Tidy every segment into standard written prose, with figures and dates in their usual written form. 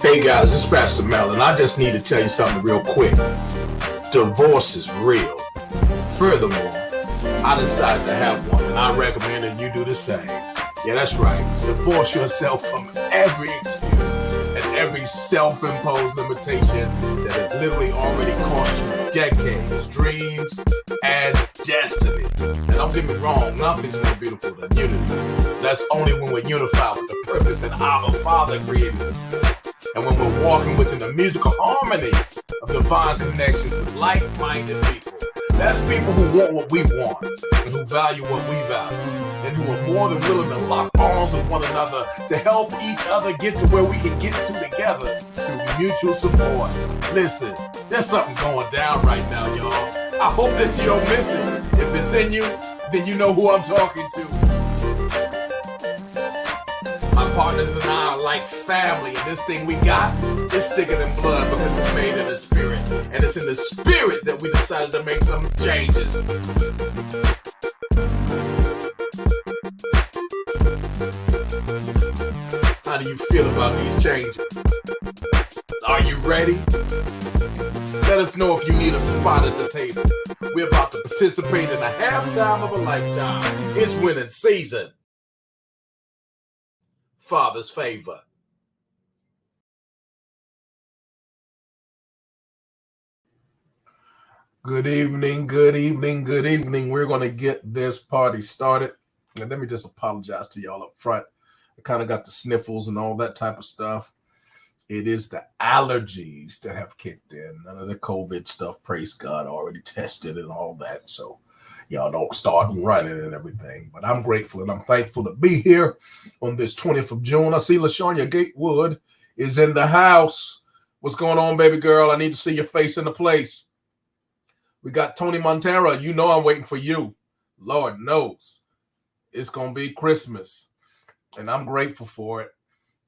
Hey guys, this is Pastor Mel, and I just need to tell you something real quick. Divorce is real. Furthermore, I decided to have one, and I recommend that you do the same. Yeah, that's right. Divorce yourself from every excuse and every self-imposed limitation that has literally already cost you decades, dreams, and destiny. And don't get me wrong, nothing's more beautiful than unity. That's only when we're unified with the purpose that our Father created us for. And when we're walking within the musical harmony of divine connections with like-minded people. That's people who want what we want and who value what we value and who are more than willing to lock arms with one another to help each other get to where we can get to together through mutual support. Listen, there's something going down right now, y'all. I hope that you don't miss it. If it's in you, then you know who I'm talking to. My partners and I are like family, and this thing we got is thicker than blood because it's made in the spirit. And it's in the spirit that we decided to make some changes. How do you feel about these changes? Are you ready? Let us know if you need a spot at the table. We're about to participate in a halftime of a lifetime. It's winning season. Father's favor. Good evening, good evening, good evening. We're going to get this party started. And let me just apologize to y'all up front. I kind of got the sniffles and all that type of stuff. It is the allergies that have kicked in. None of the COVID stuff, praise God, already tested and all that. So y'all don't start running and everything. But I'm grateful and I'm thankful to be here on this 20th of June. I see LaShawnia Gatewood is in the house. What's going on, baby girl? I need to see your face in the place. We got Tony Montero. You know I'm waiting for you. Lord knows. It's going to be Christmas. And I'm grateful for it.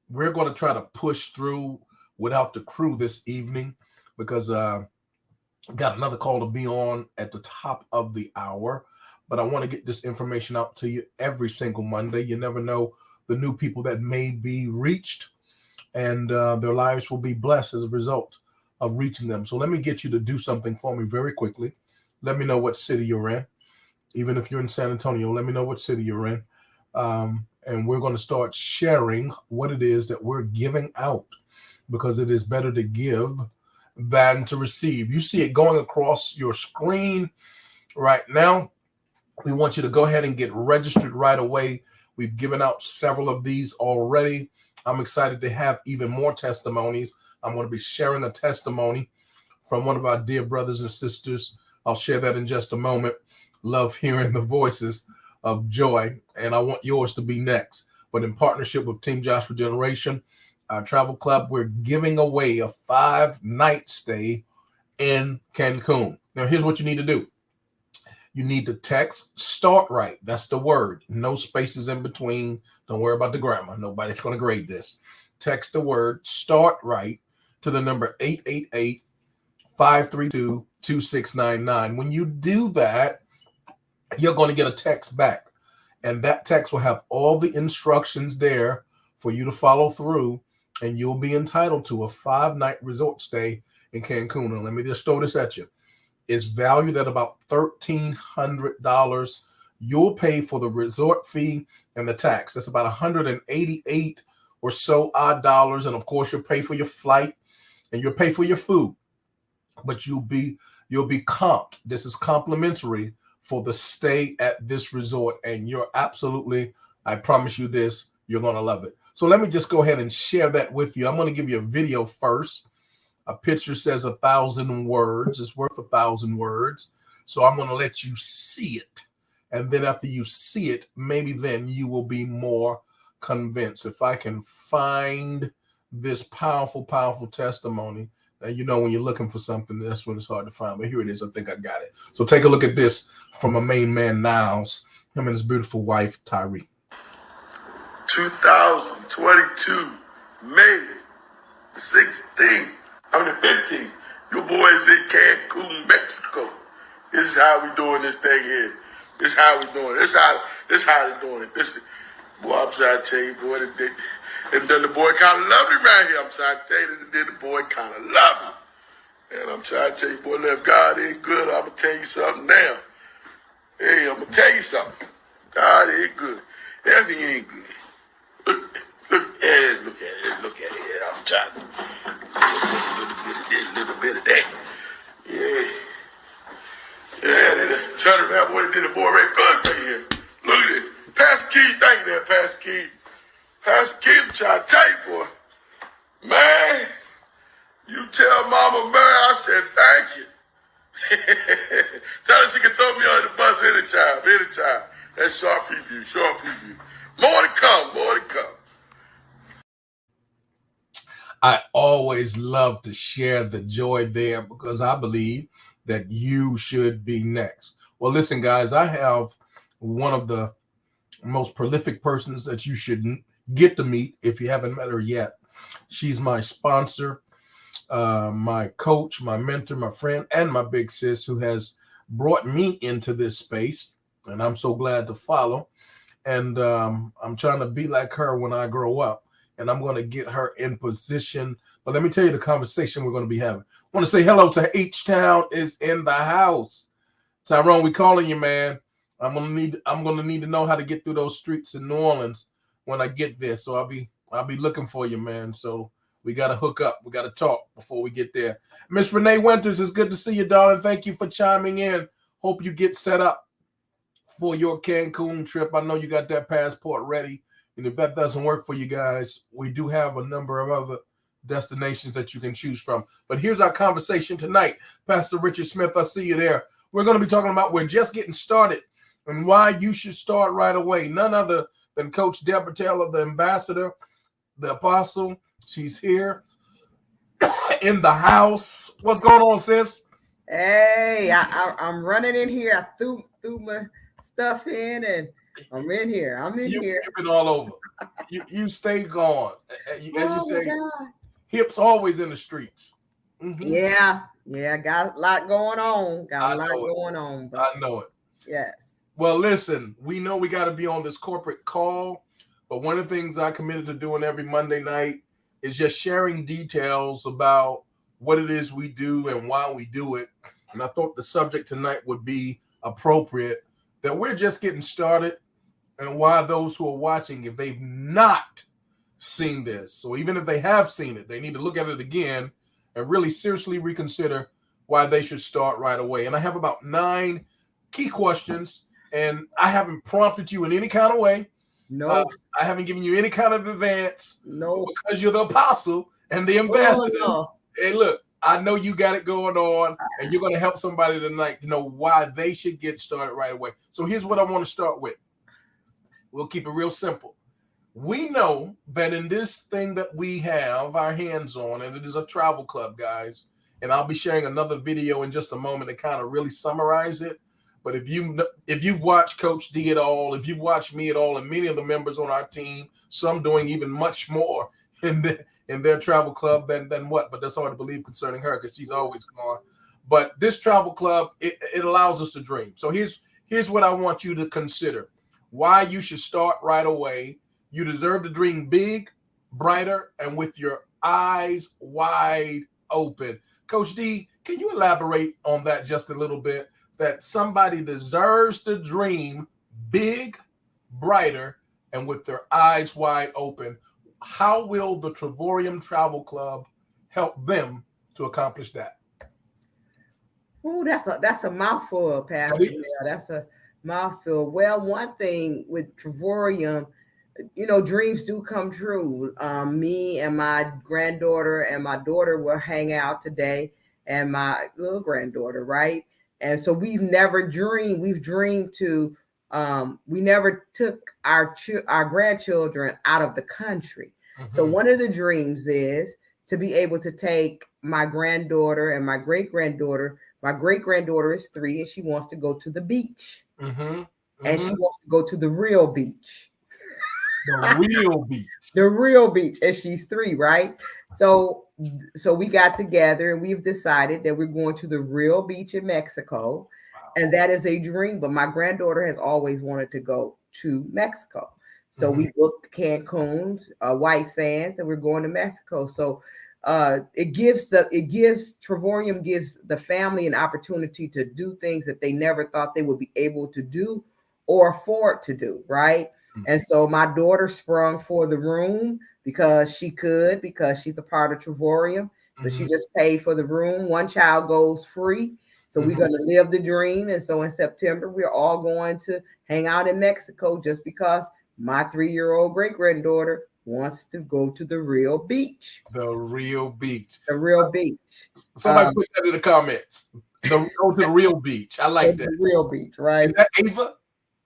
We're going to try to push through without the crew this evening because got another call to be on at the top of the hour, but I want to get this information out to you every single Monday. You never know the new people that may be reached, and their lives will be blessed as a result of reaching them. So let me get you to do something for me very quickly. Let me know what city you're in. Even if you're in San Antonio, let me know what city you're in. And we're going to start sharing what it is that we're giving out because it is better to give than to receive. You see it going across your screen right now. We want you to go ahead and get registered right away. We've given out several of these already. I'm excited to have even more testimonies. I'm going to be sharing a testimony from one of our dear brothers and sisters. I'll share that in just a moment. Love hearing the voices of joy, and I want yours to be next. But in partnership with Team Joshua Generation, our travel club, we're giving away a 5-night stay in Cancun. Now, here's what you need to do. You need to text START RIGHT. That's the word. No spaces in between. Don't worry about the grammar. Nobody's going to grade this. Text the word START RIGHT to the number 888-532-2699. When you do that, you're going to get a text back. And that text will have all the instructions there for you to follow through. And you'll be entitled to a 5-night resort stay in Cancun. And let me just throw this at you. It's valued at about $1,300. You'll pay for the resort fee and the tax. That's about $188 or so odd dollars. And of course, you'll pay for your flight and you'll pay for your food. But you'll be comped. This is complimentary for the stay at this resort. And you're absolutely, I promise you this, you're going to love it. So let me just go ahead and share that with you. I'm going to give you a video first. A picture says 1,000 words. It's worth 1,000 words. So I'm going to let you see it. And then after you see it, maybe then you will be more convinced. If I can find this powerful, powerful testimony. Now, you know, when you're looking for something, that's when it's hard to find. But here it is. I think I got it. So take a look at this from a main man, Niles. Him and his beautiful wife, Tyree. 2022, May the 16th, the 15th. Your boys in Cancun, Mexico. This is how we doing this thing here. This is how we doing it. This is how they doing it. Boy, I'm trying to tell you, boy, And then the boy kind of loved me right here. I'm trying to tell you that the boy kind of loved me. And I'm trying to tell you, boy, if God ain't good, I'm going to tell you something now. Hey, I'm going to tell you something. God ain't good. Everything ain't good. Look at it. I'm trying to little bit of that. Yeah. Yeah, turn around, boy, did the boy right good right here. Look at it. Pastor Keith, thank you there, Pastor Keith. Pastor Keith, I'm trying to tell you, boy. Man, you tell Mama Mary I said thank you. Tell her she can throw me on the bus anytime. That's short preview. More to come. I always love to share the joy there because I believe that you should be next. Well, listen, guys, I have one of the most prolific persons that you should get to meet if you haven't met her yet. She's my sponsor, my coach, my mentor, my friend, and my big sis who has brought me into this space, and I'm so glad to follow. And I'm trying to be like her when I grow up, and I'm going to get her in position. But let me tell you the conversation we're going to be having. I want to say hello to H-Town is in the house. Tyrone, we calling you, man. I'm gonna need to know how to get through those streets in New Orleans when I get there. So I'll be looking for you, man. So we gotta hook up. We gotta talk before we get there. Miss Renee Winters, it's good to see you, darling. Thank you for chiming in. Hope you get set up for your Cancun trip. I know you got that passport ready. And if that doesn't work for you guys, we do have a number of other destinations that you can choose from. But here's our conversation tonight. Pastor Richard Smith, I see you there. We're going to be talking about we're just getting started and why you should start right away. None other than Coach Deborah Taylor, the ambassador, the apostle. She's here in the house. What's going on, sis? Hey, I'm running in here. I threw my stuff in and I'm in here. You've been all over. You stay gone. As you say, God. Hips always in the streets. Mm-hmm. Yeah, got a lot going on. But I know it. Yes. Well, listen, we know we got to be on this corporate call, but one of the things I committed to doing every Monday night is just sharing details about what it is we do and why we do it. And I thought the subject tonight would be appropriate, that we're just getting started, and why those who are watching, if they've not seen this, or even if they have seen it, they need to look at it again and really seriously reconsider why they should start right away. And I have about 9 key questions, and I haven't prompted you in any kind of way. No. I haven't given you any kind of advance. No. Because you're the apostle and the ambassador. No. And look, I know you got it going on, and you're going to help somebody tonight to know why they should get started right away. So here's what I want to start with. We'll keep it real simple. We know that in this thing that we have our hands on, and it is a travel club, guys, and I'll be sharing another video in just a moment to kind of really summarize it. But if you've watched Coach D at all, if you've watched me at all, and many of the members on our team, some doing even much more in their travel club than what, but that's hard to believe concerning her because she's always gone. But this travel club, it allows us to dream. So here's what I want you to consider. Why you should start right away. You deserve to dream big, brighter, and with your eyes wide open. Coach D, can you elaborate on that just a little bit? That somebody deserves to dream big, brighter, and with their eyes wide open. How will the Trevorium Travel Club help them to accomplish that? Oh, that's a mouthful, Pastor. Yeah, that's a mouthful. Well, one thing with Trevorium, dreams do come true. Me and my granddaughter and my daughter will hang out today, and my little granddaughter, right? And so we've never dreamed. We've dreamed to. We never took our grandchildren out of the country. Mm-hmm. So one of the dreams is to be able to take my granddaughter and my great granddaughter. My great granddaughter is 3, and she wants to go to the beach. Mm-hmm. Mm-hmm. And she wants to go to the real beach. The real beach. And she's 3, right? So we got together and we've decided that we're going to the real beach in Mexico. Wow. And that is a dream. But my granddaughter has always wanted to go to Mexico. So we booked Cancun, White Sands, and we're going to Mexico. So Trevorium gives the family an opportunity to do things that they never thought they would be able to do or afford to do, right? And so my daughter sprung for the room because she's a part of Trevorium. So she just paid for the room. One child goes free. So we're going to live the dream. And so in September, we're all going to hang out in Mexico just because my 3-year-old great-granddaughter wants to go to the real beach. The real beach. The real beach. Somebody put that in the comments. Go to the real beach. I like that. The real beach, right? Is that Ava?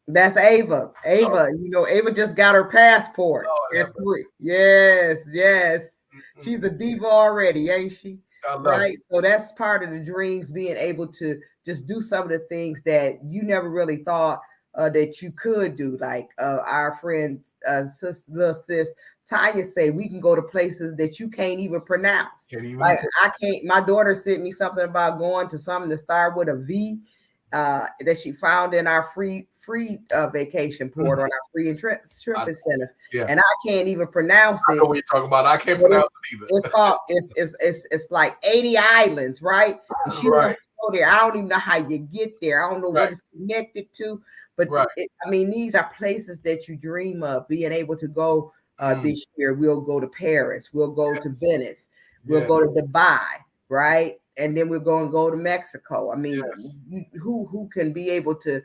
That's Ava. Ava, Ava just got her passport at 3. Yes. She's a diva already, ain't she? Right. So that's part of the dreams, being able to just do some of the things that you never really thought that you could do. Like our friend, little sis Tanya say, we can go to places that you can't even pronounce. I can't. My daughter sent me something about going to something that started with a V. That she found in our free vacation portal on our free trip center, and I can't even pronounce it. I know what you're talking about. I can't pronounce it either. It's called it's like 80 islands, right? And she wants to go there. I don't even know how you get there. I don't know what it's connected to, but these are places that you dream of being able to go. This year, we'll go to Paris. We'll go to Venice. We'll go to Dubai, right? And then we're going to go to Mexico. I mean, who can be able to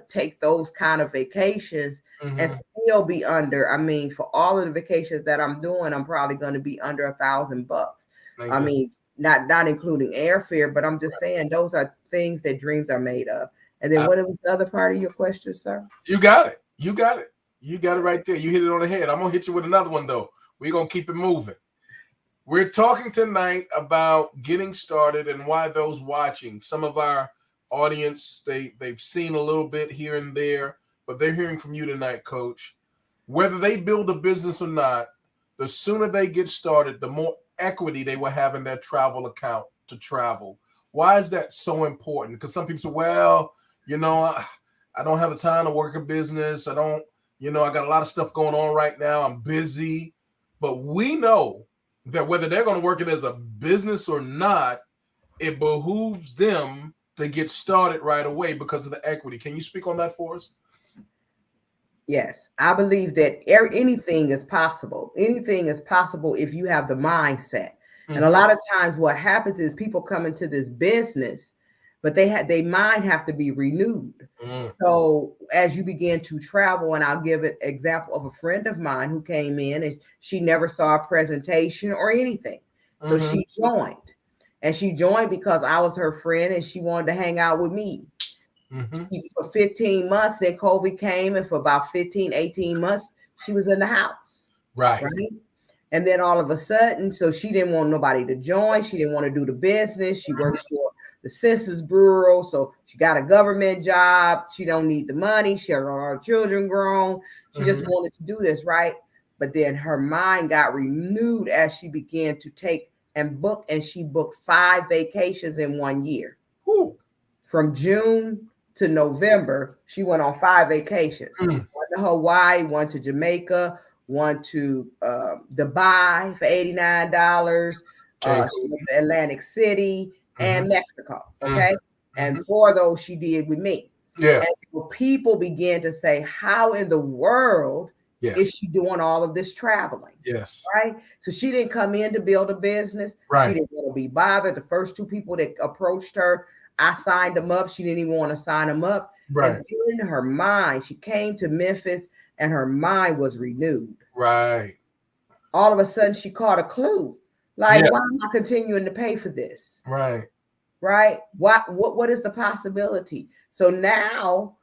take those kind of vacations and still be under? I mean, for all of the vacations that I'm doing, I'm probably going to be under $1,000. I mean, not including airfare, but I'm just saying those are things that dreams are made of. And then what was the other part of your question, sir? You got it. You got it right there. You hit it on the head. I'm going to hit you with another one, though. We're going to keep it moving. We're talking tonight about getting started and why those watching, some of our audience, they've seen a little bit here and there, but they're hearing from you tonight, Coach. Whether they build a business or not, the sooner they get started, the more equity they will have in their travel account to travel. Why is that so important? Because some people say, well, I don't have the time to work a business. I got a lot of stuff going on right now. I'm busy. But we know that whether they're going to work it as a business or not, it behooves them to get started right away because of the equity. Can you speak on that for us? Yes, I believe that anything is possible. Anything is possible if you have the mindset. And a lot of times what happens is people come into this business, but their mind have to be renewed. So as you begin to travel, and I'll give an example of a friend of mine who came in and she never saw a presentation or anything. So she joined, and she joined because I was her friend and she wanted to hang out with me. For 15 months, then COVID came, and for about 15, 18 months, she was in the house. Right. And then all of a sudden, so she didn't want nobody to join. She didn't want to do the business. She works for the Census Bureau, so she got a government job. She don't need the money. She had all her children grown. She just wanted to do this, right? But then her mind got renewed as she began to take and book, and she booked 5 vacations in 1 year. From June to November, she went on 5 vacations. One to Hawaii, one to Jamaica, one to Dubai for $89. She went to Atlantic City and Mexico. Okay. And 4 of those she did with me. And so people began to say, how in the world is she doing all of this traveling? Right. So she didn't come in to build a business. She didn't want to be bothered. The first 2 people that approached her, I signed them up. She didn't even want to sign them up. And in her mind, she came to Memphis and her mind was renewed. All of a sudden she caught a clue. Like, why am I continuing to pay for this? What is the possibility? So now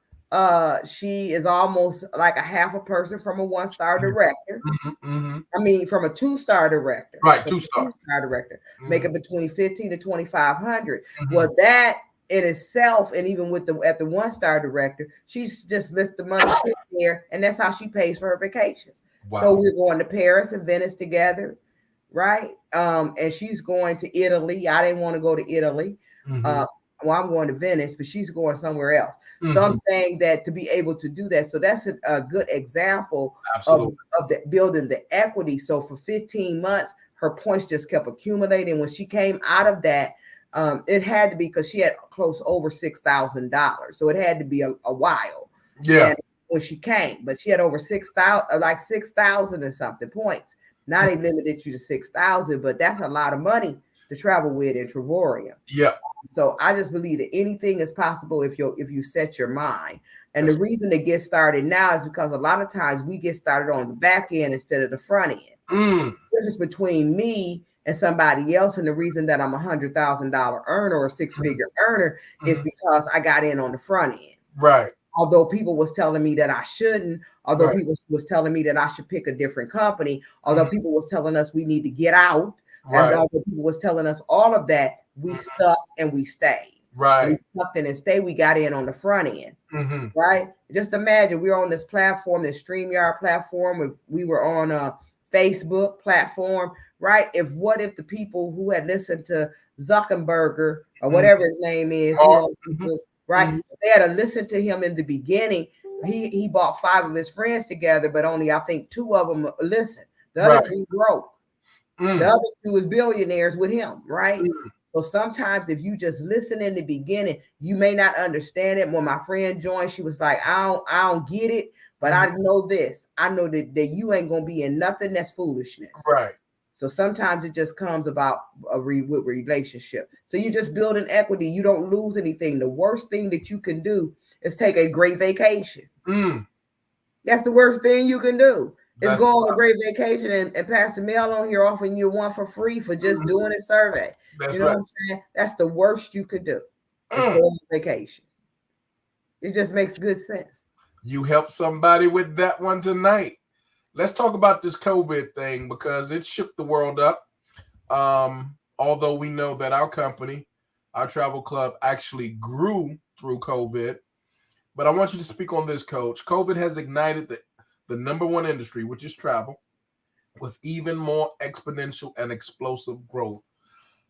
she is almost like a half a person from a 1-star director. I mean, from a 2-star director. 2-star director, making between $1,500 to $2,500. Well, that in itself, and even with at the 1-star director, she's just lets the money sit there, and that's how she pays for her vacations. So we're going to Paris and Venice together, right? And she's going to Italy. I didn't want to go to Ily. well, I'm going to Venice, but she's going somewhere else. Mm-hmm. So I'm saying that to be able to do that. So that's a good example of the building the equity. So for 15 months, her points just kept accumulating. When she came out of that, it had to be because she had close over $6,000. So it had to be a while. Yeah. And when she came, but she had over 6,000, like 6,000 and something points. Now they limited you to 6,000, but that's a lot of money to travel with in Trevorium. Yeah. So I just believe that anything is possible if you set your mind. And the reason to get started now is because a lot of times we get started on the back end instead of the front end. The difference between me and somebody else, and the reason that I'm $100,000 earner or six-figure earner is because I got in on the front end. Right. Although people was telling me that I shouldn't, although people was telling me that I should pick a different company, although people was telling us we need to get out, as other people was telling us all of that, we stuck and we stayed. Right. We stuck in and stayed. We got in on the front end. Right. Just imagine we're on this platform, this StreamYard platform. If we were on a Facebook platform, right? What if the people who had listened to Zuckerberg or whatever his name is, right? They had to listen to him in the beginning. He bought 5 of his friends together, but only I think 2 of them listened. The other 3 broke. The other 2 was billionaires with him, right? So sometimes if you just listen in the beginning, you may not understand it. When my friend joined, she was like, I don't get it, but I know this. I know that you ain't gonna be in nothing that's foolishness. Right. So sometimes it just comes about with relationship. So you just build an equity. You don't lose anything. The worst thing that you can do is take a great vacation. That's the worst thing you can do. Is go on a great vacation, and Pastor Mel on here offering you one for free for just doing a survey. That's what I'm saying? That's the worst you could do. Is go on vacation. It just makes good sense. You help somebody with that one tonight. Let's talk about this COVID thing because it shook the world up. Although we know that our company, our travel club, actually grew through COVID. But I want you to speak on this, Coach. COVID has ignited the number one industry, which is travel, with even more exponential and explosive growth.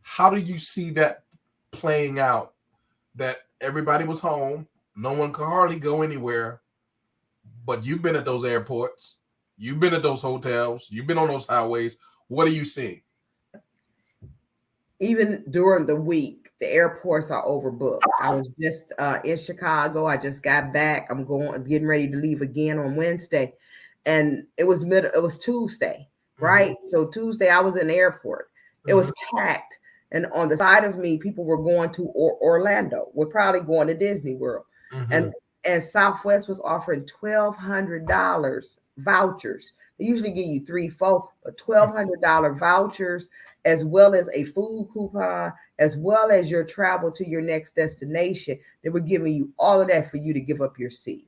How do you see that playing out? That everybody was home, no one could hardly go anywhere, but you've been at those airports, you've been at those hotels, you've been on those highways. What are you seeing? Even during the week, the airports are overbooked. I was just in Chicago. I just got back. I'm getting ready to leave again on Wednesday. And it was Tuesday, right? So Tuesday I was in the airport. It was packed. And on the side of me, people were going to Orlando. We're probably going to Disney World. And Southwest was offering $1,200 vouchers. They usually give you 3, 4, but $1,200 vouchers, as well as a food coupon, as well as your travel to your next destination. They were giving you all of that for you to give up your seat.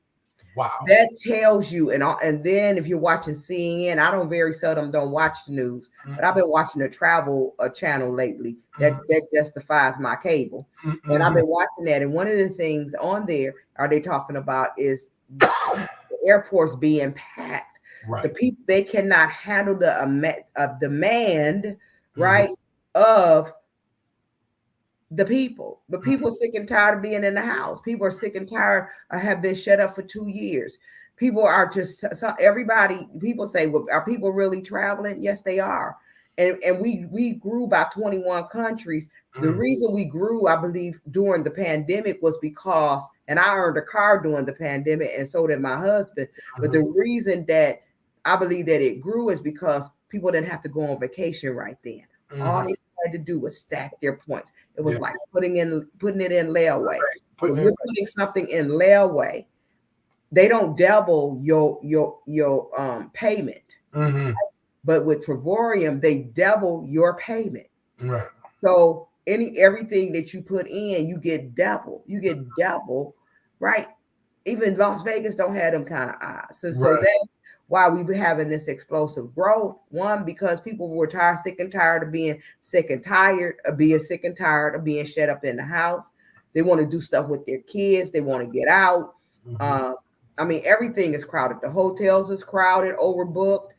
Wow. That tells you, and then if you're watching CNN, I very seldom watch the news, but I've been watching the travel channel lately. That justifies my cable. And I've been watching that. And one of the things on there they talking about is the airports being packed. Right. The people, they cannot handle the demand, right, of the people. The people are sick and tired of being in the house. People are sick and tired of have been shut up for 2 years. People are just people say, well, are people really traveling? Yes, they are. And we grew by 21 countries. The reason we grew, I believe, during the pandemic was because, and I earned a car during the pandemic, and so did my husband. But the reason that I believe that it grew is because people didn't have to go on vacation right then. All they had to do was stack their points. It was like putting it in layaway. If you're putting something in layaway, they don't double your payment. But with Trevorium, they double your payment. Right. So everything that you put in, you get double. You get double, right? Even Las Vegas don't have them kind of odds. So that's why we were having this explosive growth. One, because people were sick and tired of being sick and tired of being shut up in the house. They want to do stuff with their kids. They want to get out. Everything is crowded. The hotels is crowded, overbooked.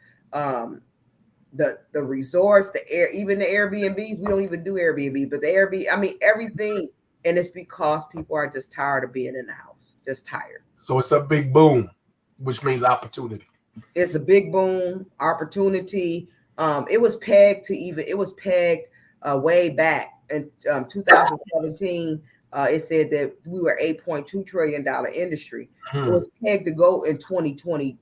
The resorts, even the Airbnbs. We don't even do Airbnb, but the Airbnb. Everything And it's because people are just tired of being in the house, just tired. So it's a big boom, which means opportunity. It's a big boom, opportunity. It was pegged way back in 2017. It said that we were $8.2 trillion industry. It was pegged to go in 2022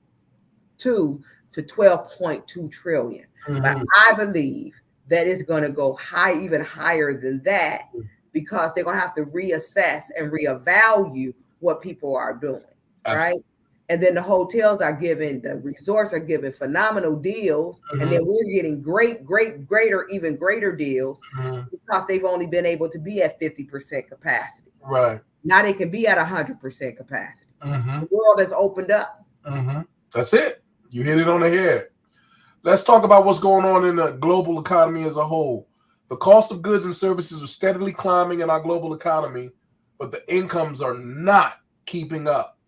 to 12.2 trillion. But I believe that it's going to go even higher than that, because they're going to have to reassess and reevaluate what people are doing. Absolutely. Right. And then the hotels are giving, the resorts are giving phenomenal deals. And then we're getting even greater deals because they've only been able to be at 50% capacity. Right. Now they can be at 100% capacity. The world has opened up. That's it. You hit it on the head. Let's talk about what's going on in the global economy as a whole. The cost of goods and services are steadily climbing in our global economy, but the incomes are not keeping up.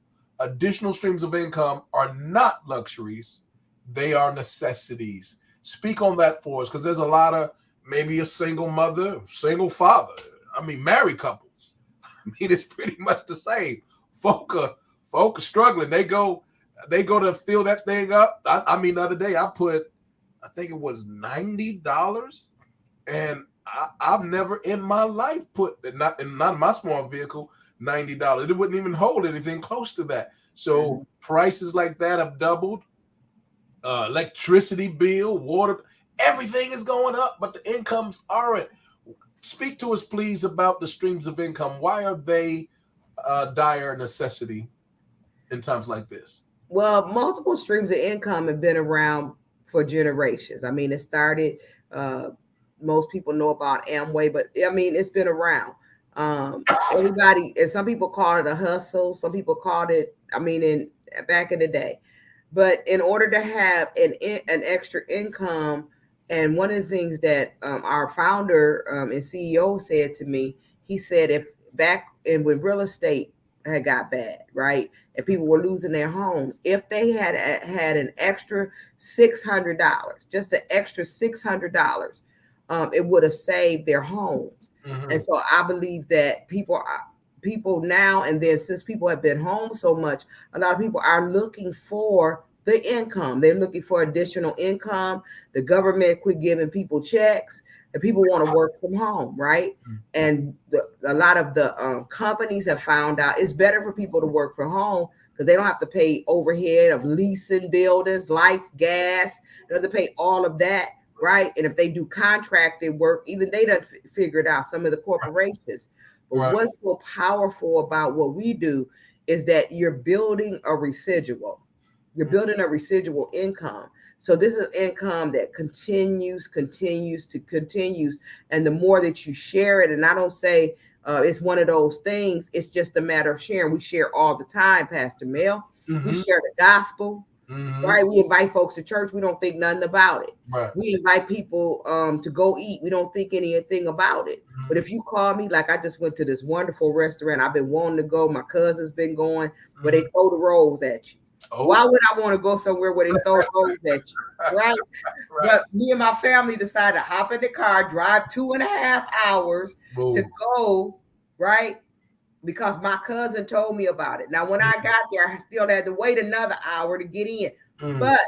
Additional streams of income are not luxuries. They are necessities. Speak on that for us, because there's a lot of maybe a single mother, single father. I mean, married couples. I mean, it's pretty much the same. Folk are struggling. They go to fill that thing up. I mean, the other day I think it was $90, and I've never in my life put, not in my small vehicle, $90. It wouldn't even hold anything close to that. So prices like that have doubled. Electricity bill, water, everything is going up, but the incomes aren't. Speak to us, please, about the streams of income. Why are they dire necessity in times like this? Well, multiple streams of income have been around for generations. I mean, it started, most people know about Amway, but I mean, it's been around. Everybody, and some people call it a hustle. Some people called it, back in the day. But in order to have an extra income, and one of the things that our founder and CEO said to me, he said, when real estate had got bad, right, and people were losing their homes, if they had an extra $600, just an extra $600, it would have saved their homes. And so I believe that people now, and then since people have been home so much, a lot of people are looking for the income. They're looking for additional income. The government quit giving people checks, and people want to work from home, right? And a lot of the companies have found out it's better for people to work from home because they don't have to pay overhead of leasing buildings, lights, gas. They don't have to pay all of that. Right. And if they do contracted work, even they done figured out, some of the corporations. But what's so powerful about what we do is that you're building a residual. You're building a residual income. So this is income that continues. And the more that you share it, and I don't say it's one of those things, it's just a matter of sharing. We share all the time, Pastor Mel. We share the gospel. Right, we invite folks to church. We don't think nothing about it. Right. We invite people to go eat. We don't think anything about it. But if you call me, like I just went to this wonderful restaurant I've been wanting to go. My cousin's been going, where they throw the rolls at you. Why would I want to go somewhere where they throw rolls at you? Right? But me and my family decided to hop in the car, drive 2.5 hours to go, right? Because my cousin told me about it. Now, when I got there, I still had to wait another hour to get in. But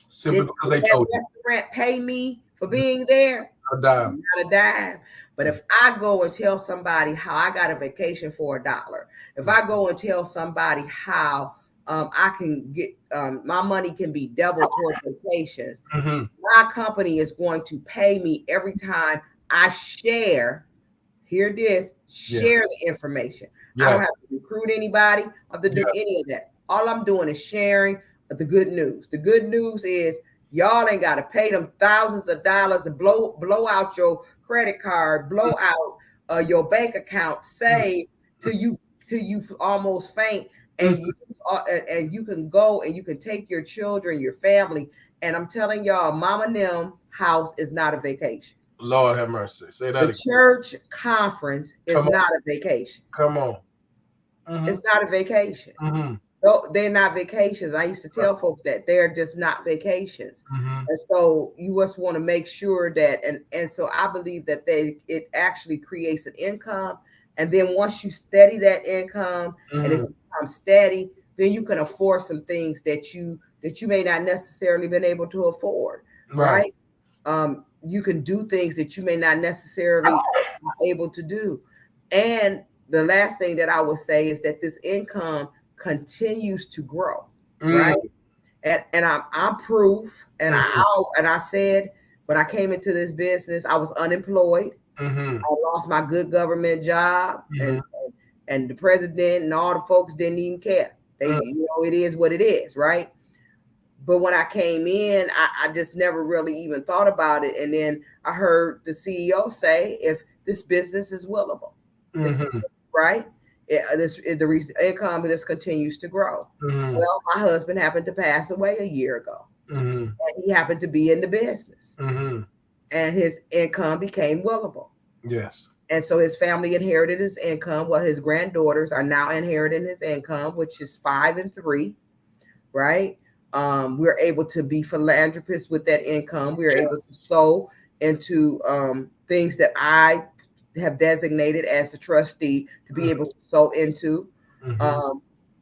simply because they told you. Restaurant pay me for being there? Not a dime. But if I go and tell somebody how I got a vacation for $1, if I go and tell somebody how I can get my money can be doubled toward vacations, my company is going to pay me every time I share. Hear this, share the information. I don't have to recruit anybody. I don't have to do any of that. All I'm doing is sharing the good news. The good news is y'all ain't got to pay them thousands of dollars and blow out your credit card, blow out your bank account, save till you almost faint, and you can go and you can take your children, your family, and I'm telling y'all, Mama and them house is not a vacation. Lord have mercy. Say that again. The church conference is not a vacation. Come on. It's not a vacation. they're not vacations. I used to tell folks that they're just not vacations. Mm-hmm. And so you just want to make sure that, and so I believe that it actually creates an income. And then once you steady that income and it's become steady, then you can afford some things that you may not necessarily been able to afford, right? You can do things that you may not necessarily be able to do. And the last thing that I would say is that this income continues to grow, right? And I'm proof. And I said when I came into this business, I was unemployed. I lost my good government job, and the president and all the folks didn't even care. They, it is what it is, right? But when I came in, I just never really even thought about it. And then I heard the CEO say, if this business is willable, right? The income just continues to grow. Well, my husband happened to pass away a year ago. And he happened to be in the business. And his income became willable. Yes. And so his family inherited his income. Well, his granddaughters are now inheriting his income, which is 5 and 3, right? We're able to be philanthropists with that income. We're able to sow into things that I have designated as a trustee to be able to sow into.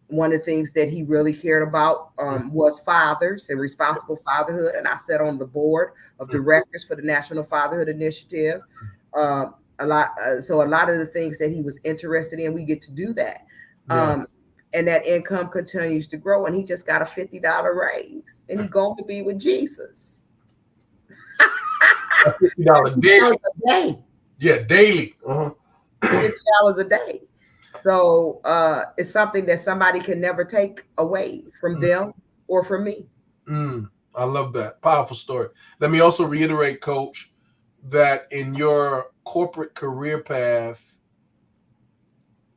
One of the things that he really cared about was fathers and responsible fatherhood. And I sat on the board of directors for the National Fatherhood Initiative. A lot of the things that he was interested in, we get to do that. And that income continues to grow. And he just got a $50 raise, and he's going to be with Jesus. $50 daily. A day. Yeah, daily. $50 a day. So it's something that somebody can never take away from them or from me. I love that. Powerful story. Let me also reiterate, Coach, that in your corporate career path,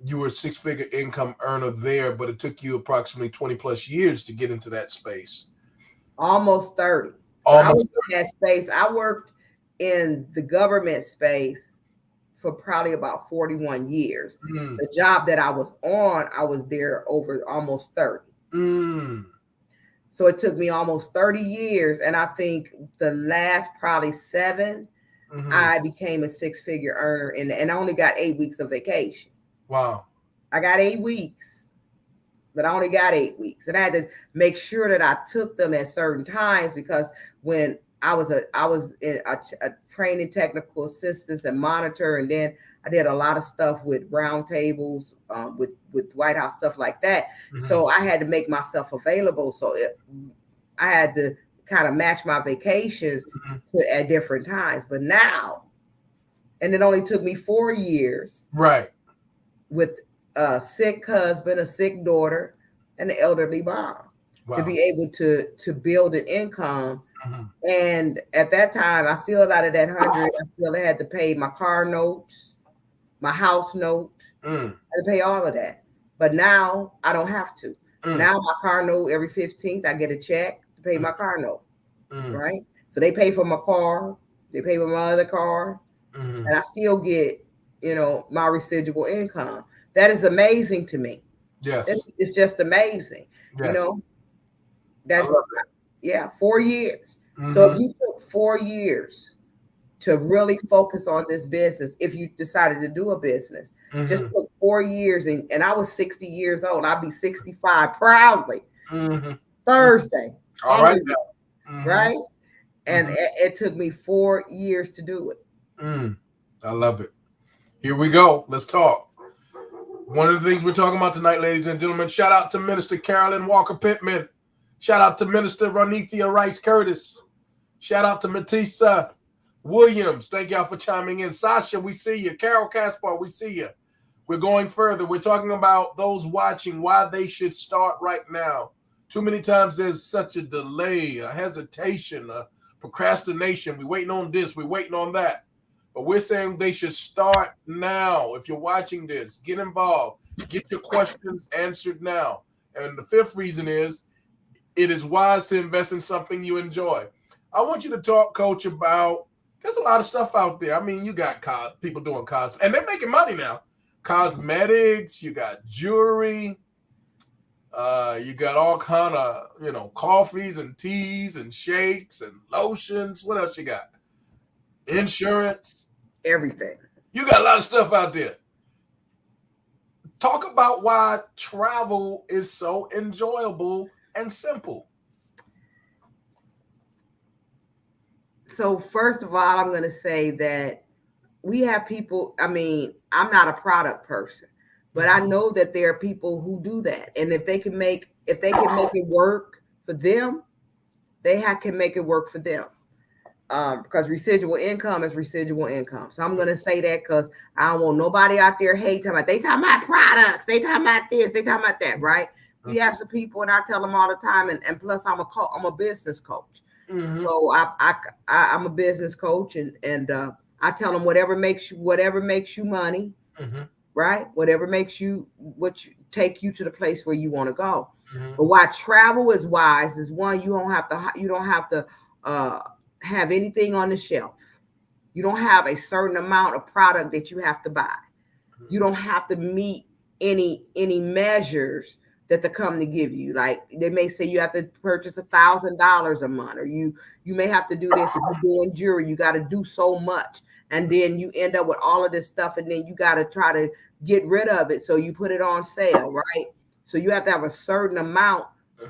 you were a 6-figure income earner there, but it took you approximately 20 plus years to get into that space. Almost 30. So I was in that space. I worked in the government space for probably about 41 years. The job that I was on, I was there over almost 30. So it took me almost 30 years. And I think the last probably 7, I became a 6-figure earner and I only got 8 weeks of vacation. Wow. I got 8 weeks, but I only got 8 weeks. And I had to make sure that I took them at certain times, because when I was in a training technical assistance and monitor, and then I did a lot of stuff with roundtables, with White House, stuff like that. So I had to make myself available. So I had to kind of match my vacations at different times. But now, and it only took me 4 years. Right. With a sick husband, a sick daughter, and an elderly mom. Wow. To be able to build an income. And at that time, I still out of that 100, I still had to pay my car notes, my house note. I had to pay all of that. But now I don't have to. Now my car note, every 15th, I get a check to pay my car note. Right? So they pay for my car, they pay for my other car, and I still get, my residual income. That is amazing to me. Yes. It's just amazing. Yes. That's 4 years. So if you took 4 years to really focus on this business, if you decided to do a business, just took 4 years, and I was 60 years old. I'll be 65 proudly Thursday. All right. Right. And it took me 4 years to do it. I love it. Here we go. Let's talk. One of the things we're talking about tonight, ladies and gentlemen, shout out to Minister Carolyn Walker Pittman. Shout out to Minister Ronithia Rice Curtis. Shout out to Matisa Williams. Thank y'all for chiming in. Sasha, we see you. Carol Caspar, we see you. We're going further. We're talking about those watching, why they should start right now. Too many times there's such a delay, a hesitation, a procrastination. We're waiting on this. We're waiting on that. But we're saying they should start now. If you're watching this, get involved. Get your questions answered now. And the 5th reason is it is wise to invest in something you enjoy. I want you to talk, Coach, about, there's a lot of stuff out there. I mean, you got people doing cosmetics, and they're making money now. Cosmetics, you got jewelry. You got all kind of, coffees and teas and shakes and lotions. What else you got? Insurance. Everything. You got a lot of stuff out there. Talk about why travel is so enjoyable and simple. So first of all, I'm going to say that we have people, I'm not a product person, but I know that there are people who do that. And if they can make it work for them, can make it work for them. Because residual income is residual income. So I'm going to say that because I don't want nobody out there hating about, they talking about products, they talking about this, they talking about that, right? We have some people, and I tell them all the time, and plus I'm a business coach. So I'm a business coach, and I tell them whatever makes you money, right? Whatever makes you take you to the place where you want to go. But why travel is wise is, one, you don't have to have anything on the shelf. You don't have a certain amount of product that you have to buy. You don't have to meet any measures that the company give you. Like they may say you have to purchase $1,000 a month, or you may have to do this. If you're doing jewelry, you got to do so much, and then you end up with all of this stuff, and then you got to try to get rid of it, so you put it on sale, right? So you have to have a certain amount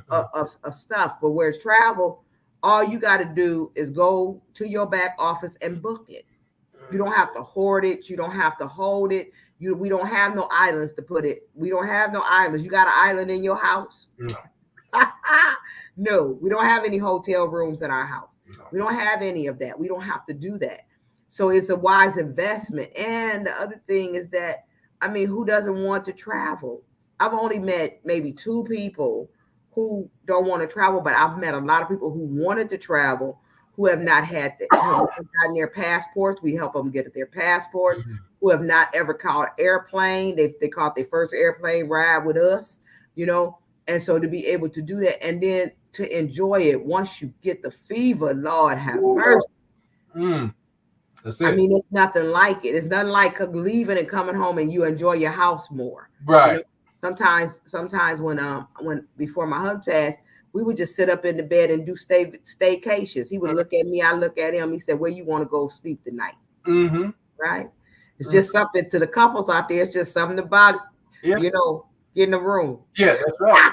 of stuff. But whereas travel, all you got to do is go to your back office and book it. You don't have to hoard it. You don't have to hold it. We don't have no islands to put it. We don't have no islands. You got an island in your house? No. No, we don't have any hotel rooms in our house. No. We don't have any of that. We don't have to do that. So it's a wise investment. And the other thing is that, who doesn't want to travel? I've only met maybe 2 people who don't want to travel, but I've met a lot of people who wanted to travel, who have not gotten their passports. We help them get their passports, who have not ever caught an airplane. They caught their first airplane ride with us, and so to be able to do that, and then to enjoy it once you get the fever, Lord have mercy. That's it. It's nothing like it. It's nothing like leaving and coming home and you enjoy your house more. Right. Sometimes when before my husband passed, we would just sit up in the bed and do staycations. He would look at me, I look at him. He said, "Where you want to go sleep tonight?" Right? It's just something to the couples out there. It's just something about, get in the room. Yeah, that's right.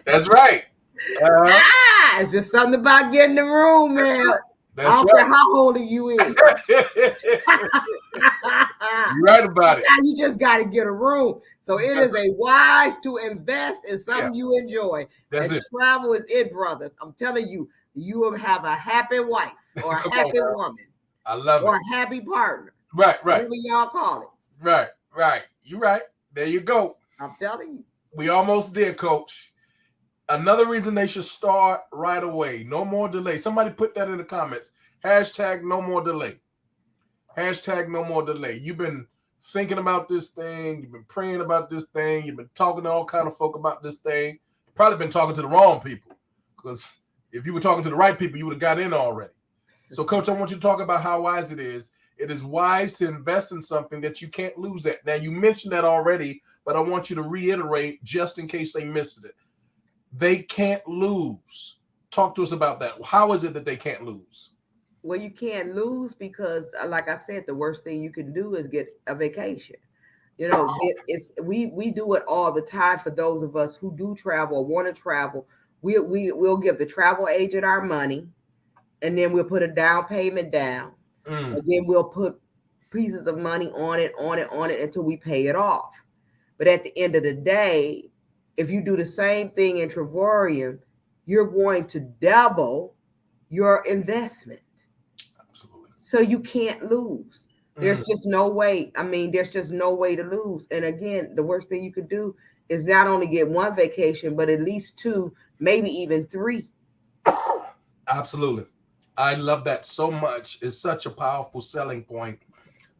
That's right. It's just something about getting in the room, man. That's I don't care how old you is. You're right about it. You just got to get a room. So it is a wise to invest in something you enjoy. That's it. Travel is it, brothers. I'm telling you, you will have a happy wife or a happy woman. I love it. Or a happy partner. Right. Whatever y'all call it. Right. You're right. There you go. I'm telling you. We almost did, Coach. Another reason they should start right away. No more delay. Somebody put that in the comments. # no more delay. # no more delay. You've been thinking about this thing. You've been praying about this thing. You've been talking to all kind of folk about this thing. Probably been talking to the wrong people, because if you were talking to the right people, you would have got in already. So, Coach, I want you to talk about how wise it is. It is wise to invest in something that you can't lose at. Now, you mentioned that already, but I want you to reiterate just in case they missed it. They can't lose. Talk to us about that. How is it that they can't lose? Well, you can't lose because, like I said, the worst thing you can do is get a vacation. We do it all the time. For those of us who do travel or want to travel, we'll give the travel agent our money, and then we'll put a down payment down, and then we'll put pieces of money on it until we pay it off. But at the end of the day, if you do the same thing in Trevorium, you're going to double your investment. Absolutely. So you can't lose. There's just no way. There's just no way to lose. And again, the worst thing you could do is not only get one vacation, but at least 2, maybe even 3. Absolutely. I love that so much. It's such a powerful selling point,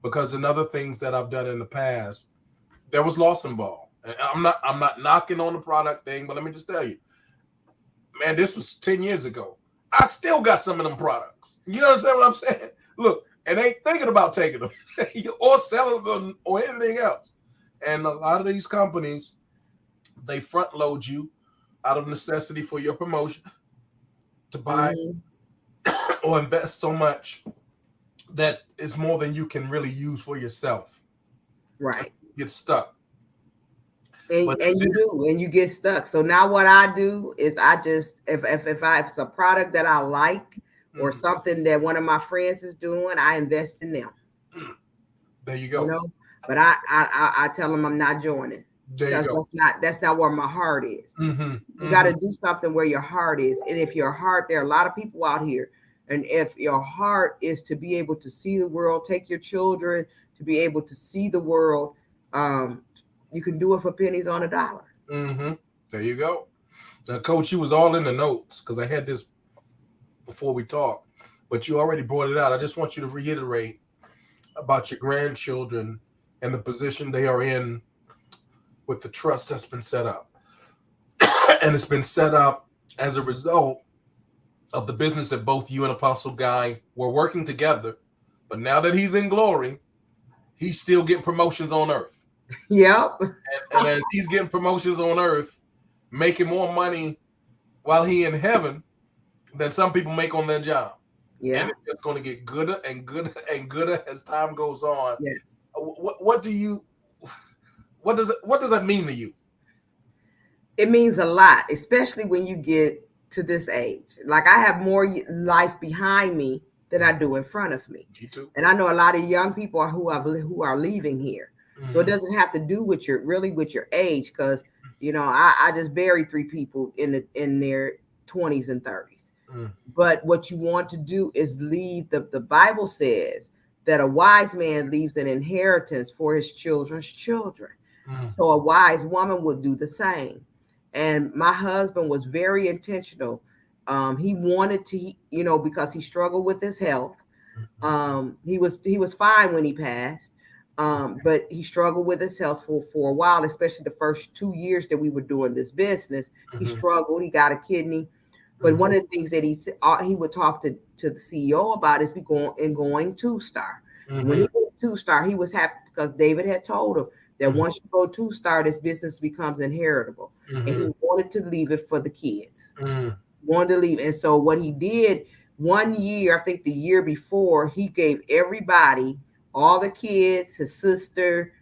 because in other things that I've done in the past, there was loss involved. I'm not knocking on the product thing, but let me just tell you, man, this was 10 years ago. I still got some of them products. You understand what I'm saying? Look, and ain't thinking about taking them or selling them or anything else. And a lot of these companies, they front load you out of necessity for your promotion to buy or invest so much that it's more than you can really use for yourself. Right. Get stuck. And you do, and you get stuck. So now what I do is I just if it's a product that I like or something that one of my friends is doing, I invest in them. There you go. You know, but I tell them I'm not joining because that's not where my heart is. You got to do something where your heart is, and if your heart, there are a lot of people out here, and if your heart is to be able to see the world, take your children to be able to see the world, you can do it for pennies on a dollar. There you go. Now, Coach, you was all in the notes because I had this before we talked, but you already brought it out. I just want you to reiterate about your grandchildren and the position they are in with the trust that's been set up. And it's been set up as a result of the business that both you and Apostle Guy were working together. But now that he's in glory, he's still getting promotions on earth. Yep. And as he's getting promotions on earth, making more money while he in heaven than some people make on their job. Yeah. And it's just going to get gooder and gooder and gooder as time goes on. Yes. What does that mean to you? It means a lot, especially when you get to this age. Like I have more life behind me than I do in front of me. Me too. And I know a lot of young people who are leaving here. So it doesn't have to do with your age, because I just buried 3 people in their 20s and 30s. But what you want to do is leave the Bible says that a wise man leaves an inheritance for his children's children. So a wise woman would do the same. And my husband was very intentional. He wanted to, because he struggled with his health. He was fine when he passed. But he struggled with his health for a while, especially the first 2 years that we were doing this business. He struggled. He got a kidney. But one of the things that he would talk to the CEO about is going 2-star. When he went 2-star, he was happy because David had told him that once you go 2-star, this business becomes inheritable. And he wanted to leave it for the kids. Wanted to leave. And so what he did 1 year, I think the year before, he gave everybody, all the kids, his sister,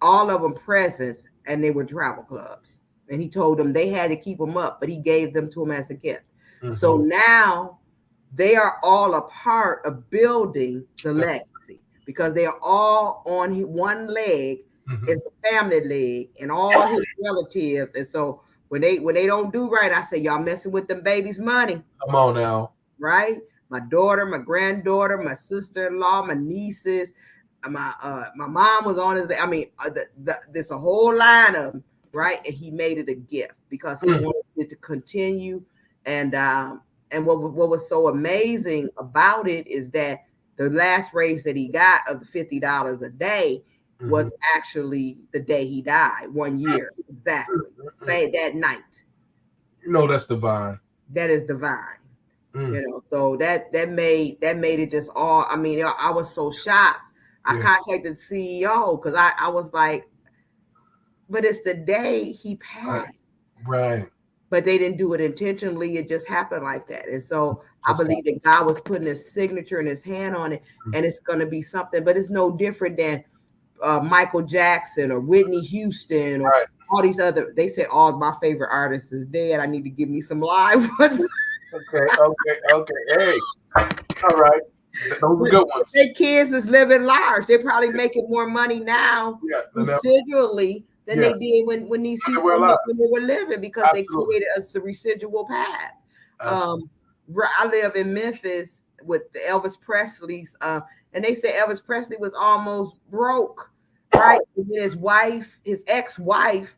all of them presents, and they were travel clubs. And he told them they had to keep them up, but he gave them to them as a gift. So now they are all a part of building the legacy because they are all on one leg. It's the family leg and all his relatives. And so when they don't do right, I say, y'all messing with them babies' money. Come on now. Right? My daughter, my granddaughter, my sister-in-law, my nieces, my mom was on his. I mean, there's a whole line of them, right? And he made it a gift because he wanted it to continue. And what was so amazing about it is that the last raise that he got of the $50 a day was actually the day he died, 1 year exactly. Say that night. That's divine. That is divine. So that made it just all. I mean, I was so shocked. I contacted the CEO because I was like, but it's the day he passed. Right. But they didn't do it intentionally. It just happened like that. And so I believe that God was putting his signature and his hand on it, and it's going to be something. But it's no different than Michael Jackson or Whitney Houston or all these other. They said all my favorite artists is dead. I need to give me some live ones. Okay. Hey, all right. Those are good ones. Their kids is living large. They're probably making more money now residually than they did when these people when they were living because they created a residual path. I live in Memphis with the Elvis Presley's, and they say Elvis Presley was almost broke, right? And then his ex-wife,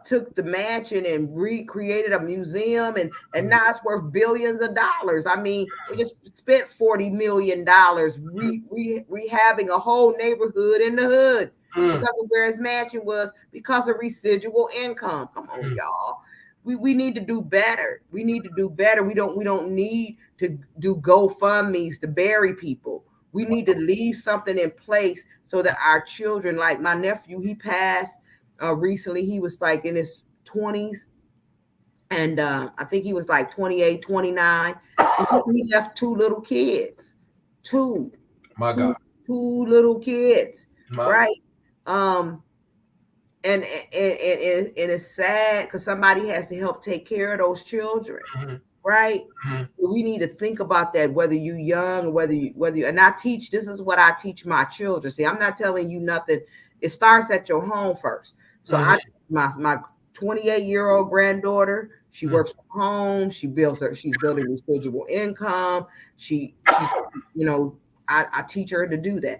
took the mansion and recreated a museum, and now it's worth billions of dollars. I mean, they just spent $40 million rehabbing a whole neighborhood in the hood because of where his mansion was, because of residual income. Come on, y'all. We need to do better. We need to do better. We don't need to do GoFundMe's to bury people. We need to leave something in place so that our children, like my nephew, he passed recently. He was like in his 20s. And I think he was like 28, 29. He left two little kids. Two. My God. Two little kids. My right. And it's sad because somebody has to help take care of those children. Mm-hmm. Right. Mm-hmm. We need to think about that, whether you're young or whether you and I teach, this is what I teach my children. See, I'm not telling you nothing. It starts at your home first. So I teach my 28-year-old granddaughter, she works from home, she's building residual income. She I teach her to do that.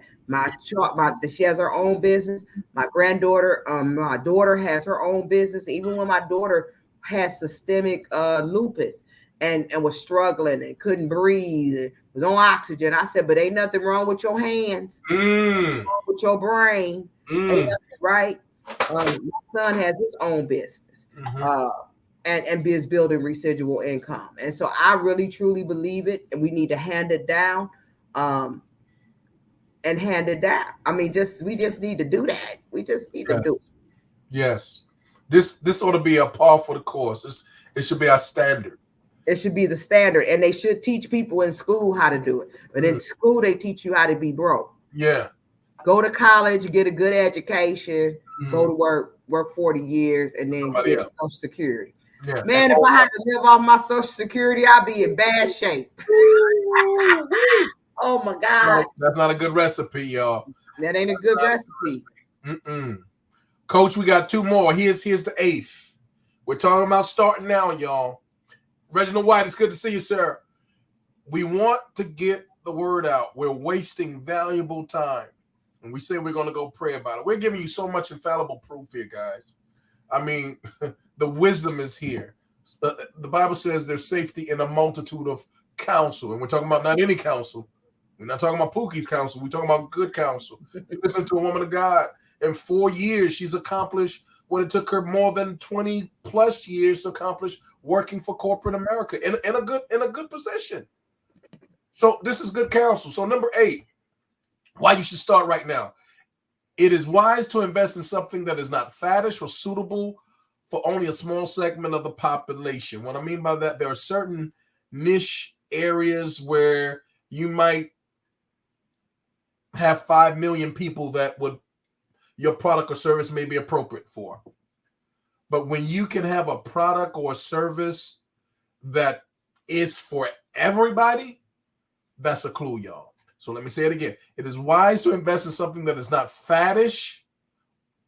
She has her own business. My granddaughter, my daughter has her own business. Even when my daughter has systemic lupus and was struggling and couldn't breathe and was on oxygen, I said, but ain't nothing wrong with your hands, wrong with your brain, ain't nothing, right? My son has his own business, and is building residual income. And so I really truly believe it, and we need to hand it down. And hand it down. I mean, we just need to do that. We just need to do it. Yes. This ought to be a par for the course. It should be our standard. It should be the standard. And they should teach people in school how to do it. But in school, they teach you how to be broke. Yeah. Go to college, get a good education, go to work 40 years, and then get Social Security. Yeah. Man, if I had to live off my Social Security, I'd be in bad shape. Oh my God. That's not a good recipe, y'all. That ain't a good recipe. Coach, we got two more. Here's the 8th. We're talking about starting now, y'all. Reginald White, it's good to see you, sir. We want to get the word out. We're wasting valuable time. And we say we're going to go pray about it. We're giving you so much infallible proof here, guys. I mean, the wisdom is here. The Bible says there's safety in a multitude of counsel. And we're talking about not any counsel. We're not talking about Pookie's counsel. We're talking about good counsel. You listen to a woman of God. In 4 years, she's accomplished what it took her more than 20 plus years to accomplish, working for corporate America in a good position. So this is good counsel. So number 8, why you should start right now. It is wise to invest in something that is not faddish or suitable for only a small segment of the population. What I mean by that, there are certain niche areas where you might have 5 million people that your product or service may be appropriate for. But when you can have a product or a service that is for everybody, that's a clue, y'all. So let me say it again. It is wise to invest in something that is not faddish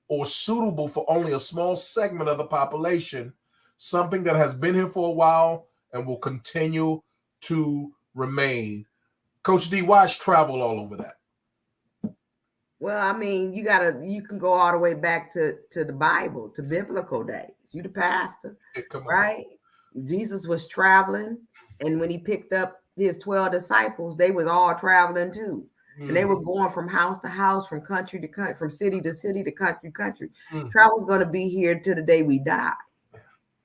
or suitable for only a small segment of the population, something that has been here for a while and will continue to remain. Coach D, why is travel all over that? Well, I mean, you can go all the way back to the Bible, to biblical days. You the pastor, right? Jesus was traveling, and when he picked up his 12 disciples, they was all traveling too. And they were going from house to house, from country to country, from city to city to country to country. Travel's going to be here till the day we die.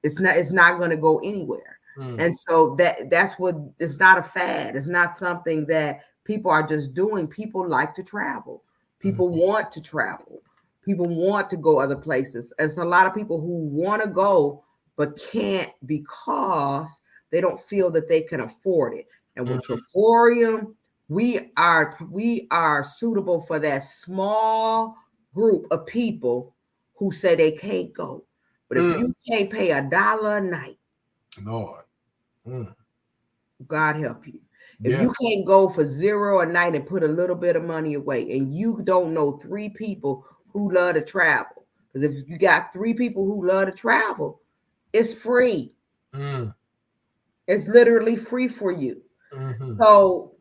It's not going to go anywhere. And so that's what, it's not a fad. It's not something that people are just doing. People like to travel. People want to travel. People want to go other places. There's a lot of people who want to go but can't because they don't feel that they can afford it. And with Trevorium, we are suitable for that small group of people who say they can't go. But if you can't pay $1 a night, Lord, God help you. If you can't go for $0 a night and put a little bit of money away, and you don't know 3 people who love to travel, because if you got 3 people who love to travel, it's free. It's literally free for you. So,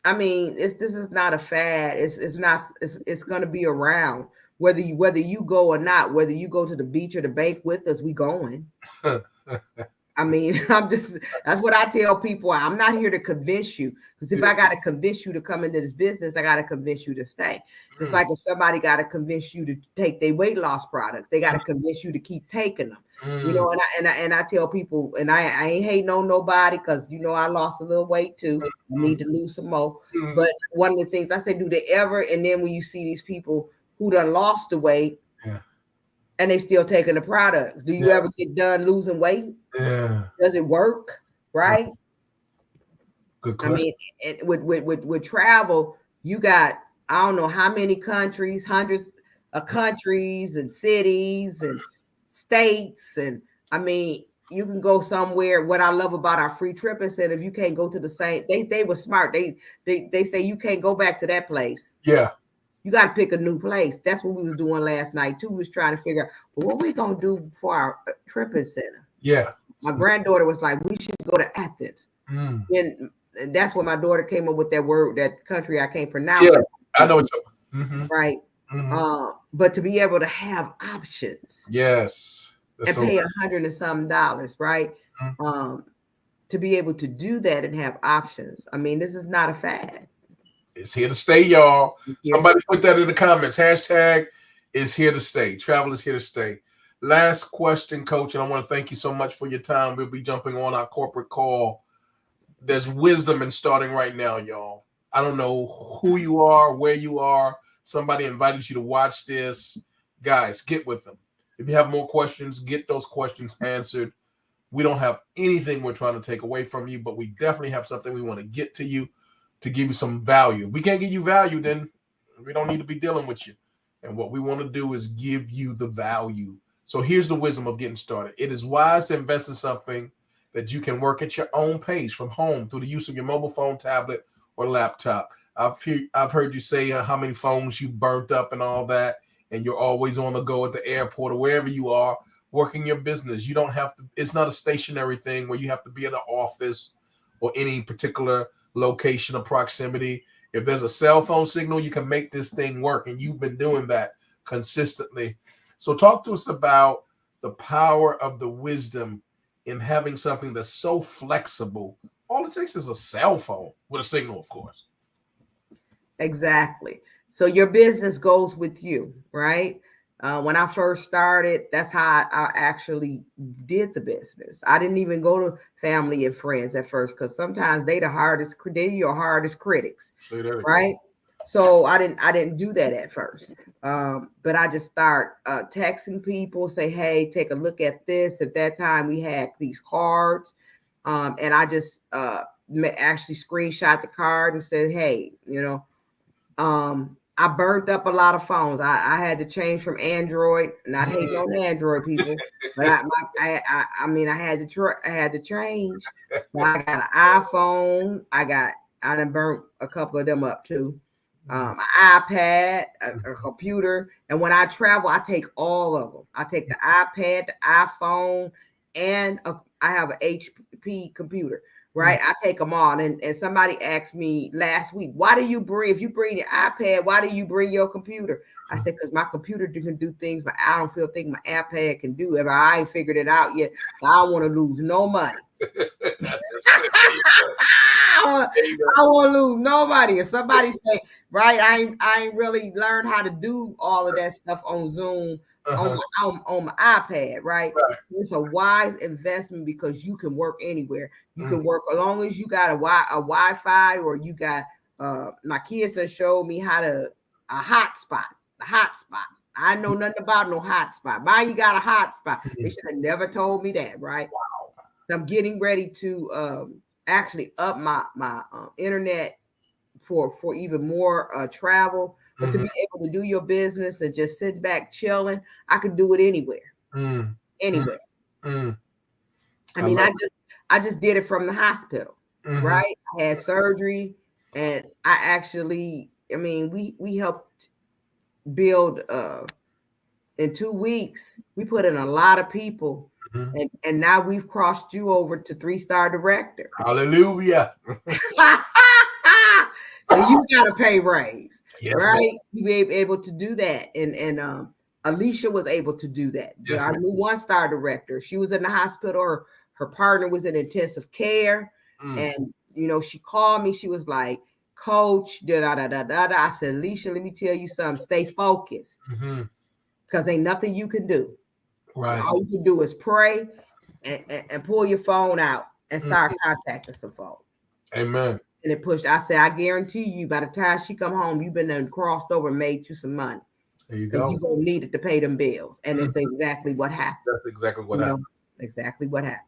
I mean, this is not a fad. It's going to be around whether you go or not. Whether you go to the beach or the bank with us, we going. I mean, that's what I tell people. I'm not here to convince you, because if I got to convince you to come into this business, I got to convince you to stay. Just like if somebody got to convince you to take their weight loss products, they got to convince you to keep taking them. You know, and I tell people, and I ain't hating on nobody, because, you know, I lost a little weight too. I need to lose some more. But one of the things I say, do they ever, and then when you see these people who done lost the weight, and they still taking the products, do you ever get done losing weight? Yeah. Does it work? Right? Good question. I mean, with travel, you got, I don't know how many countries, hundreds of countries and cities and states. And I mean, you can go somewhere. What I love about our free trip incentive, you can't go to the same, they were smart. They say you can't go back to that place. Yeah. You got to pick a new place. That's what we was doing last night too. We was trying to figure out, well, what we going to do for our trip incentive. Yeah. My granddaughter was like, we should go to Athens. And that's when my daughter came up with that word, that country I can't pronounce. Yeah, I know what you're right. But to be able to have options. Yes. And pay $100 and something, right? To be able to do that and have options. I mean, this is not a fad. It's here to stay, y'all. Somebody put that in the comments. Hashtag is here to stay. Travel is here to stay. Last question, Coach, and I want to thank you so much for your time. We'll be jumping on our corporate call. There's wisdom in starting right now, y'all. I don't know who you are, where you are. Somebody invited you to watch this. Guys, get with them. If you have more questions, get those questions answered. We don't have anything we're trying to take away from you, but we definitely have something we want to get to you to give you some value. If we can't give you value, then we don't need to be dealing with you. And what we want to do is give you the value. So here's the wisdom of getting started. It is wise to invest in something that you can work at your own pace from home through the use of your mobile phone, tablet, or laptop. I've heard you say how many phones you burnt up and all that, and you're always on the go at the airport or wherever you are working your business. You don't have to, it's not a stationary thing where you have to be in an office or any particular location or proximity. If there's a cell phone signal, you can make this thing work, and you've been doing that consistently. So talk to us about the power of the wisdom in having something that's so flexible. All it takes is a cell phone with a signal, of course. Exactly. So your business goes with you, right? When I first started, that's how I actually did the business. I didn't even go to family and friends at first, because sometimes they're your hardest critics, right? So I didn't do that at first. But I just start texting people, say, hey, take a look at this. At that time, we had these cards, and I just actually screenshot the card and said, hey, I burned up a lot of phones. I had to change from Android. Not hating on Android people, but I mean I had to change. So I got an iPhone. I done burnt a couple of them up too. An iPad, a computer, and when I travel, I take all of them. I take the iPad, the iPhone, and I have an HP computer. Right. I take them all. And somebody asked me last week, if you bring your iPad, why do you bring your computer? I said, because my computer can do things, but I don't think my iPad can do it. I ain't figured it out yet. So I don't want to lose no money. I want to lose nobody. If somebody say, right, I ain't really learned how to do all of that stuff on Zoom on my iPad, right? It's a wise investment because you can work anywhere. You can work as long as you got a Wi-Fi, or you got my kids that showed me how to a hotspot. I know nothing about no hotspot. Why you got a hotspot? They should have never told me that, right? Wow. So I'm getting ready to actually up my internet for even more travel, but to be able to do your business and just sit back chilling, I could do it anywhere. Anywhere. I mean, I just did it from the hospital, right? I had surgery, and I actually, we helped build in 2 weeks. We put in a lot of people, and now we've crossed you over to 3-star director. Hallelujah. So you got a pay raise, yes, right? Man. You be able to do that, and Alicia was able to do that. Yes, our new 1-star director. She was in the hospital her partner was in intensive care. And, you know, she called me. She was like, Coach, da-da-da-da-da. I said, Alicia, let me tell you something. Stay focused. Because ain't nothing you can do. Right. All you can do is pray and pull your phone out and start contacting some folks. Amen. And it pushed. I said, I guarantee you, by the time she come home, you've been done crossed over and made you some money. There you Because go. you're going to need it to pay them bills. And it's exactly what happened. That's exactly what happened. Exactly what happened.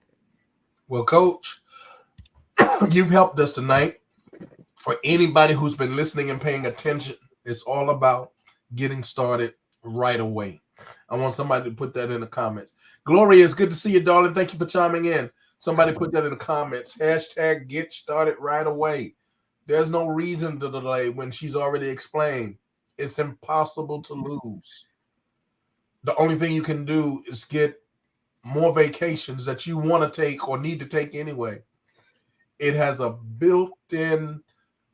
Well, Coach, you've helped us tonight. For anybody who's been listening and paying attention, it's all about getting started right away. I want somebody to put that in the comments. Gloria, it's good to see you, darling. Thank you for chiming in. Somebody put that in the comments. Hashtag get started right away. There's no reason to delay when she's already explained. It's impossible to lose. The only thing you can do is get more vacations that you want to take or need to take anyway. It has a built-in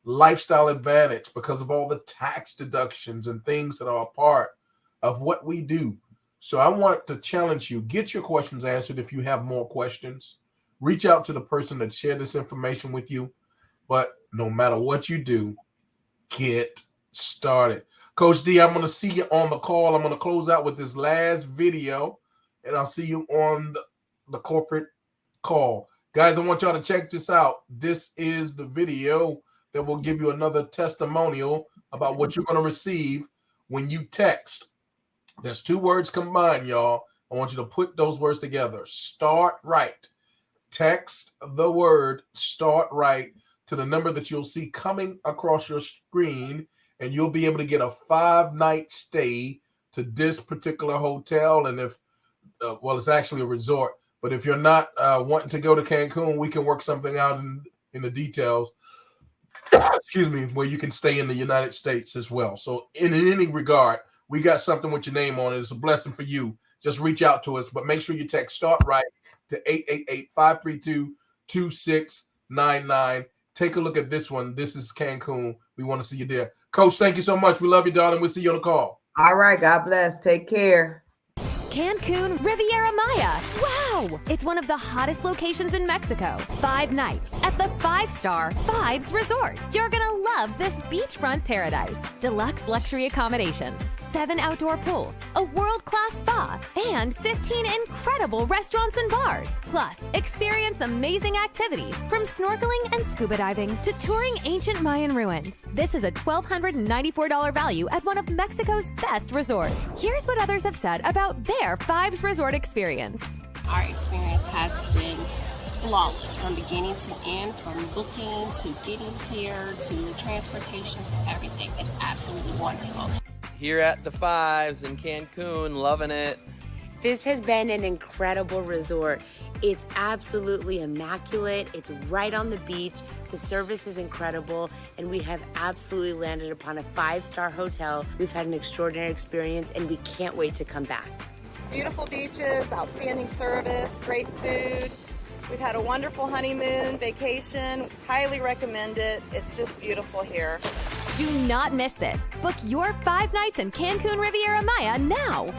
lifestyle advantage because of all the tax deductions and things that are a part of what we do. So I want to challenge you. Get your questions answered if you have more questions. Reach out to the person that shared this information with you. But no matter what you do, get started. Coach D, I'm going to see you on the call. I'm going to close out with this last video, and I'll see you on the corporate call. Guys, I want y'all to check this out. This is the video that will give you another testimonial about what you're going to receive when you text. There's two words combined, y'all. I want you to put those words together. Start right. Text the word start right to the number that you'll see coming across your screen, and you'll be able to get a 5-night stay to this particular hotel. And if, well, it's actually a resort. But if you're not wanting to go to Cancun, we can work something out in the details. Excuse me, where you can stay in the United States as well. So in any regard, we got something with your name on it. It's a blessing for you. Just reach out to us, but make sure you text start right to 888-532-2699. Take a look at this one. This is Cancun. We want to see you there. Coach, thank you so much. We love you, darling. We'll see you on the call. All right. God bless. Take care. Cancun Riviera Maya. Wow! It's one of the hottest locations in Mexico. 5 nights at the 5-star Vibes Resort. You're gonna love this beachfront paradise. Deluxe luxury accommodations, 7 outdoor pools, a world-class spa, and 15 incredible restaurants and bars. Plus, experience amazing activities from snorkeling and scuba diving to touring ancient Mayan ruins. This is a $1,294 value at one of Mexico's best resorts. Here's what others have said about their Vibes Resort experience. Our experience has been flawless from beginning to end, from booking to getting here to transportation to everything. It's absolutely wonderful. Here at the Fives in Cancun, loving it. This has been an incredible resort. It's absolutely immaculate. It's right on the beach. The service is incredible, and we have absolutely landed upon a 5-star hotel. We've had an extraordinary experience, and we can't wait to come back. Beautiful beaches, outstanding service, great food. We've had a wonderful honeymoon vacation. Highly recommend it. It's just beautiful here. Do not miss this. Book your 5 nights in Cancun Riviera Maya now.